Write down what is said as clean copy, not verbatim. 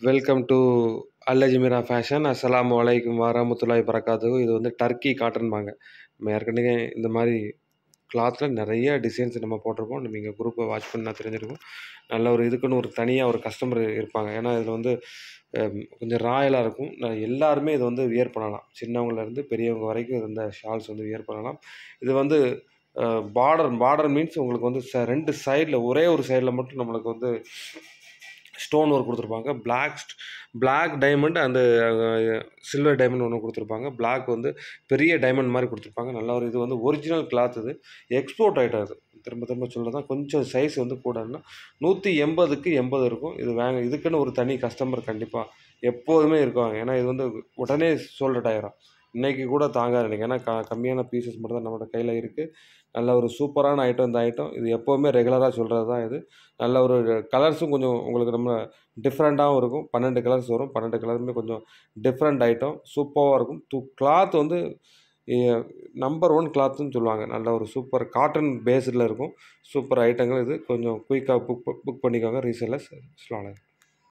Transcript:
Welcome to Al Ajmera fashion. அஸ்ஸலாமு அலைக்கும் வரஹ்மத்துல்லாஹி வபரகாத்துஹு. இது வந்து டர்க்கி காட்டன்பாங்க. நம்ம ஏற்கனவே இந்த மாதிரி கிளாத்தில் நிறைய டிசைன்ஸ் நம்ம போட்டிருப்போம். நீங்கள் குரூப்பை வாட்ச் பண்ணால் தெரிஞ்சிருக்கும். நல்ல ஒரு இதுக்குன்னு ஒரு தனியாக ஒரு கஸ்டமர் இருப்பாங்க. ஏன்னா இதில் வந்து கொஞ்சம் ராயலாக இருக்கும். எல்லாருமே இதை வந்து வியர் பண்ணலாம். சின்னவங்கலேருந்து பெரியவங்க வரைக்கும் இந்த ஷால்ஸ் வந்து வியர் பண்ணலாம். இது வந்து பார்டர் மீன்ஸ் உங்களுக்கு வந்து ரெண்டு சைடில் ஒரே ஒரு சைடில் மட்டும் நம்மளுக்கு வந்து ஸ்டோன் ஒர்க் கொடுத்துருப்பாங்க. பிளாக் டைமண்ட் அந்த சில்வர் டைமண்ட் ஒன்று கொடுத்துருப்பாங்க. பிளாக் வந்து பெரிய டைமண்ட் மாதிரி கொடுத்துருப்பாங்க. நல்ல ஒரு இது வந்து ஒரிஜினல் கிளாத். இது எக்ஸ்போர்ட் ஐட்டம். இது திரும்ப சொல்ல தான் கொஞ்சம் சைஸ் வந்து கூடன்னா 180க்கு 80 இருக்கும். இது இதுக்குன்னு ஒரு தனி கஸ்டமர் கண்டிப்பாக எப்போதுமே இருக்காங்க. ஏன்னா இது வந்து உடனே சோல்ட் ஆயிரும். இன்றைக்கி கூட தாங்காது எனக்கு. ஏன்னா கம்மியான பீசஸ் மட்டும் தான் நம்மளோட கையில் இருக்குது. நல்ல ஒரு சூப்பரான ஐட்டம் இந்த ஐட்டம். இது எப்போவுமே ரெகுலராக சொல்கிறது தான் இது. நல்ல ஒரு கலர்ஸும் கொஞ்சம் உங்களுக்கு நம்ம டிஃப்ரெண்ட்டாகவும் இருக்கும். 12 கலர்ஸ் வரும். 12 கலருமே கொஞ்சம் டிஃப்ரெண்ட் ஐட்டம். சூப்பராக இருக்கும். கிளாத் வந்து நம்பர் 1 கிளாத்துன்னு சொல்லுவாங்க. நல்ல ஒரு சூப்பர் காட்டன் பேஸில் இருக்கும். சூப்பர் ஐட்டங்கள் இது. கொஞ்சம் குயிக்காக புக் பண்ணிக்கோங்க ரீசெல்லர்ஸ். அஸ்ஸலாமு அலைக்கும்.